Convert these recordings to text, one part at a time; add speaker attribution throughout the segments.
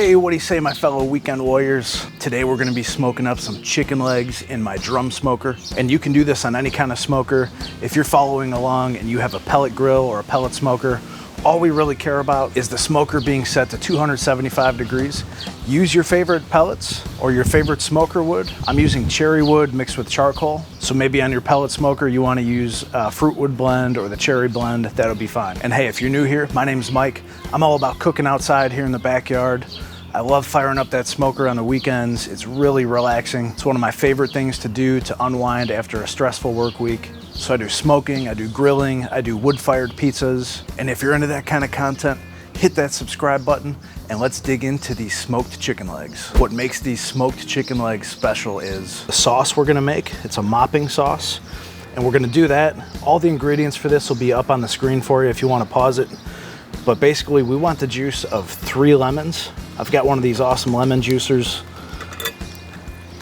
Speaker 1: Hey, what do you say, my fellow weekend warriors? Today we're gonna be smoking up some chicken legs in my drum smoker. And you can do this on any kind of smoker. If you're following along and you have a pellet grill or a pellet smoker, all we really care about is the smoker being set to 275 degrees. Use your favorite pellets or your favorite smoker wood. I'm using cherry wood mixed with charcoal. So maybe on your pellet smoker, you wanna use fruit wood blend or the cherry blend, that'll be fine. And hey, if you're new here, my name's Mike. I'm all about cooking outside here in the backyard. I love firing up that smoker on the weekends. It's really relaxing. It's one of my favorite things to do to unwind after a stressful work week. So I do smoking, I do grilling, I do wood-fired pizzas. And if you're into that kind of content, hit that subscribe button and let's dig into these smoked chicken legs. What makes these smoked chicken legs special is the sauce we're gonna make. It's a mopping sauce, and we're gonna do that. All the ingredients for this will be up on the screen for you if you wanna pause it. But basically, we want the juice of 3 lemons. I've got one of these awesome lemon juicers.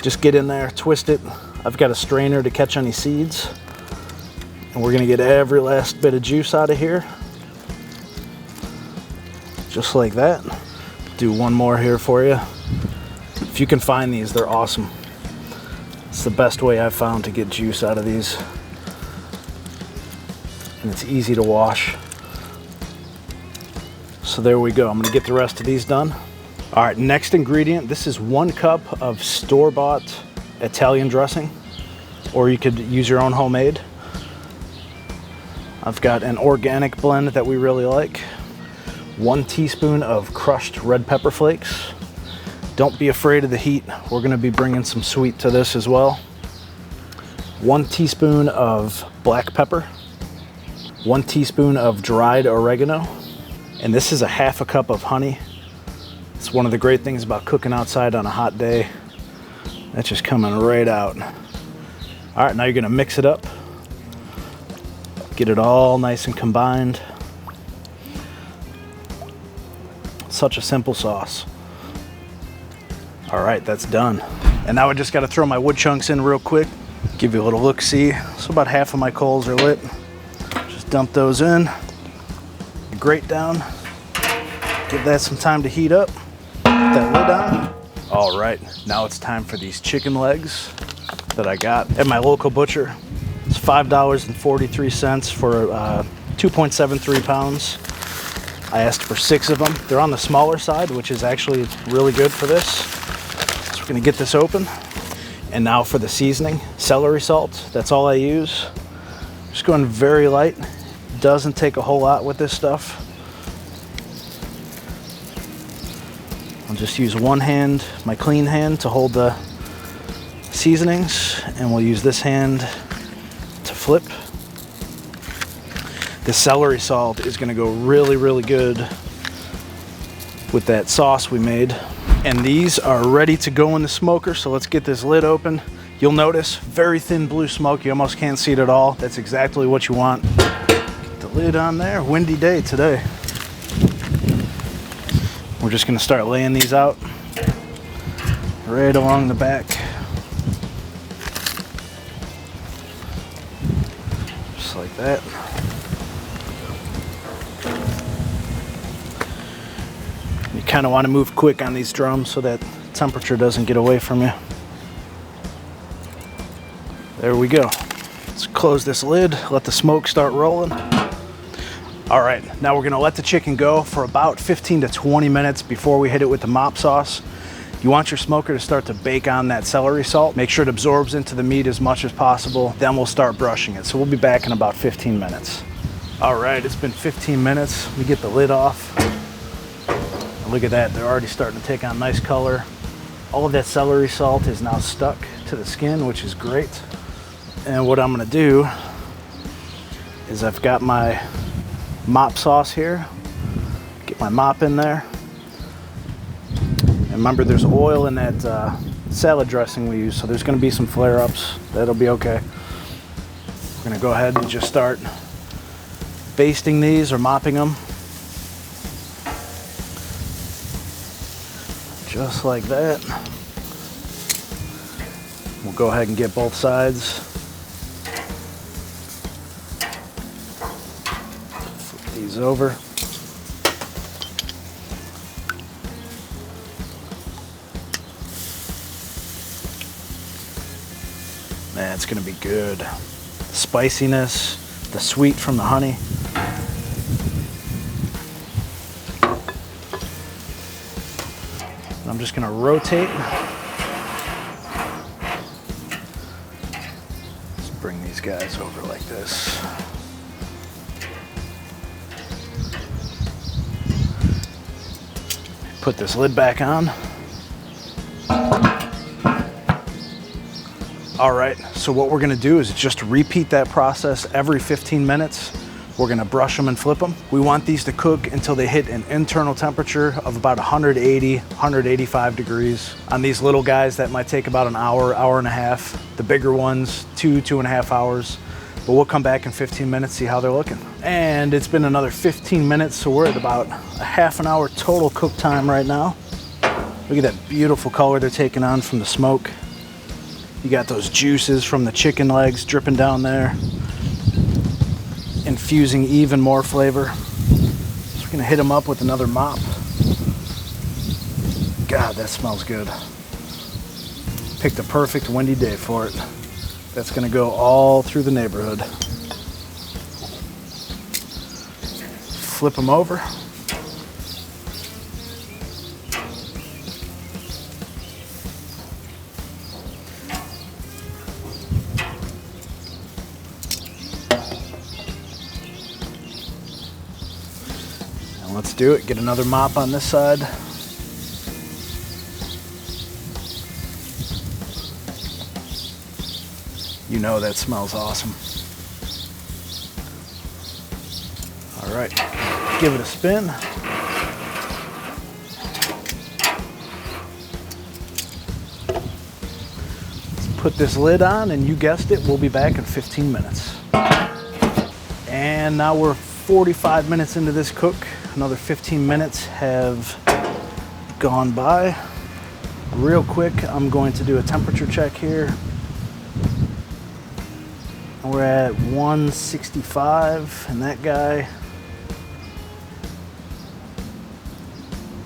Speaker 1: Just get in there, twist it. I've got a strainer to catch any seeds. And we're gonna get every last bit of juice out of here. Just like that. Do one more here for you. If you can find these, they're awesome. It's the best way I've found to get juice out of these. And it's easy to wash. So there we go. I'm gonna get the rest of these done. All right, next ingredient. This is 1 cup of store-bought Italian dressing, or you could use your own homemade. I've got an organic blend that we really like. 1 teaspoon of crushed red pepper flakes. Don't be afraid of the heat. We're gonna be bringing some sweet to this as well. 1 teaspoon of black pepper. 1 teaspoon of dried oregano. And this is a 1/2 cup of honey. It's one of the great things about cooking outside on a hot day. That's just coming right out. All right, now you're gonna mix it up. Get it all nice and combined. Such a simple sauce. All right, that's done. And now I just gotta throw my wood chunks in real quick. Give you a little look-see. So about 1/2 of my coals are lit. Just dump those in. Grate down. Give that some time to heat up. Put that lid on. All right, now it's time for these chicken legs that I got at my local butcher. It's $5.43 for 2.73 pounds. I asked for 6 of them. They're on the smaller side, which is actually really good for this. So we're gonna get this open. And now for the seasoning, celery salt. That's all I use. Just going very light. Doesn't take a whole lot with this stuff. I'll just use one hand, my clean hand, to hold the seasonings, and we'll use this hand to flip. The celery salt is gonna go really, really good with that sauce we made. And these are ready to go in the smoker, so let's get this lid open. You'll notice very thin blue smoke. You almost can't see it at all. That's exactly what you want. Lid on there. Windy day today. We're just gonna start laying these out right along the back. Just like that. You kind of want to move quick on these drums so that temperature doesn't get away from you. There we go. Let's close this lid, let the smoke start rolling. All right, now we're gonna let the chicken go for about 15 to 20 minutes before we hit it with the mop sauce. You want your smoker to start to bake on that celery salt. Make sure it absorbs into the meat as much as possible. Then we'll start brushing it. So we'll be back in about 15 minutes. All right, it's been 15 minutes. We get the lid off. And look at that, they're already starting to take on nice color. All of that celery salt is now stuck to the skin, which is great. And what I'm gonna do is I've got my mop sauce here. Get my mop in there. And remember, there's oil in that salad dressing we use, so there's gonna be some flare-ups. That'll be okay. We're gonna go ahead and just start basting these or mopping them. Just like that. We'll go ahead and get both sides. Flip these over. Man, it's gonna be good. The spiciness, the sweet from the honey. I'm just gonna rotate. Let's bring these guys over like this. Put this lid back on. All right, so what we're gonna do is just repeat that process every 15 minutes. We're gonna brush them and flip them. We want these to cook until they hit an internal temperature of about 180, 185 degrees. On these little guys, that might take about an hour, hour and a half. The bigger ones, 2.5 hours. But we'll come back in 15 minutes, see how they're looking. And it's been another 15 minutes, so we're at about a half an hour total cook time right now. Look at that beautiful color they're taking on from the smoke. You got those juices from the chicken legs dripping down there, infusing even more flavor. So we're gonna hit them up with another mop. God, that smells good. Picked a perfect windy day for it. That's gonna go all through the neighborhood. Flip them over. And let's do it. Get another mop on this side. You know that smells awesome. All right, give it a spin. Let's put this lid on, and you guessed it, we'll be back in 15 minutes. And now we're 45 minutes into this cook. Another 15 minutes have gone by. Real quick, I'm going to do a temperature check here. We're at 165, and that guy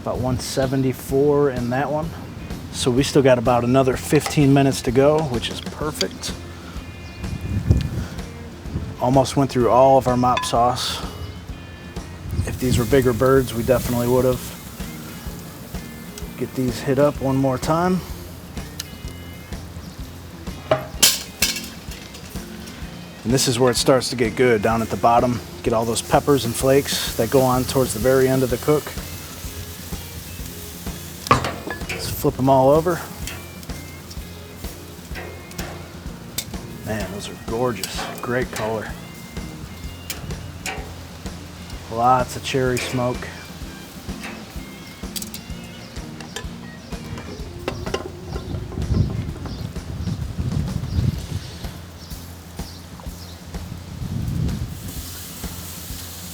Speaker 1: about 174 in that one. So we still got about another 15 minutes to go, which is perfect. Almost went through all of our mop sauce. If these were bigger birds, we definitely would have. Get these hit up one more time. And this is where it starts to get good, down at the bottom. Get all those peppers and flakes that go on towards the very end of the cook. Let's flip them all over. Man, those are gorgeous. Great color. Lots of cherry smoke.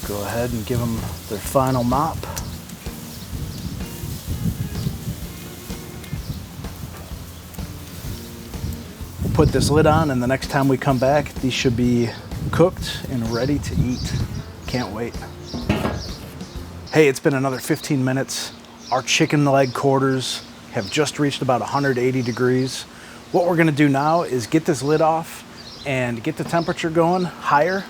Speaker 1: Go ahead and give them their final mop. We'll put this lid on, and the next time we come back, these should be cooked and ready to eat. Can't wait. Hey, it's been another 15 minutes. Our chicken leg quarters have just reached about 180 degrees. What we're gonna do now is get this lid off and get the temperature going higher.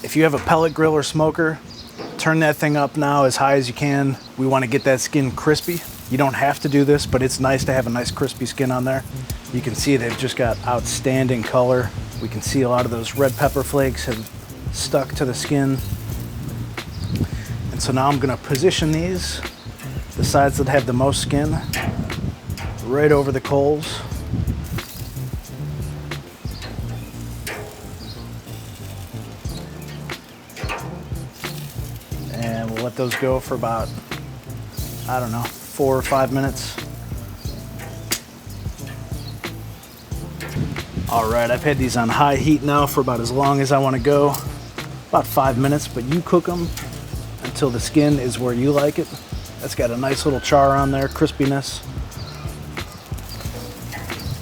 Speaker 1: If you have a pellet grill or smoker, turn that thing up now as high as you can. We want to get that skin crispy. You don't have to do this, but it's nice to have a nice crispy skin on there. You can see they've just got outstanding color. We can see a lot of those red pepper flakes have stuck to the skin. And so now I'm going to position these, the sides that have the most skin, right over the coals. Let those go for about, I don't know, 4 or 5 minutes. All right, I've had these on high heat now for about as long as I want to go, about 5 minutes, but you cook them until the skin is where you like it. That's got a nice little char on there, crispiness.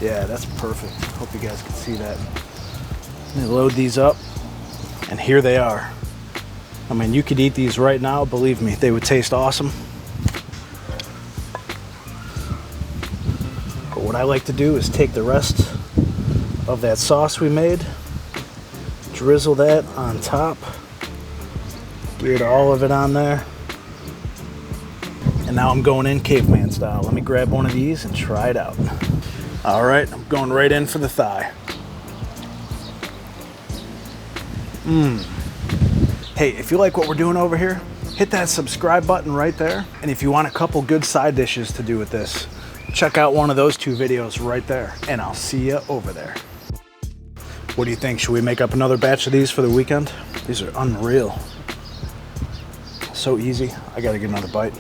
Speaker 1: Yeah, that's perfect. Hope you guys can see that. Let me load these up, and here they are. I mean, you could eat these right now, believe me, they would taste awesome. But what I like to do is take the rest of that sauce we made. Drizzle that on top. Get all of it on there. And now I'm going in caveman style. Let me grab one of these and try it out. All right, I'm going right in for the thigh. Hey, if you like what we're doing over here, hit that subscribe button right there. And if you want a couple good side dishes to do with this, check out one of those 2 videos right there. And I'll see you over there. What do you think? Should we make up another batch of these for the weekend? These are unreal. So easy. I gotta get another bite.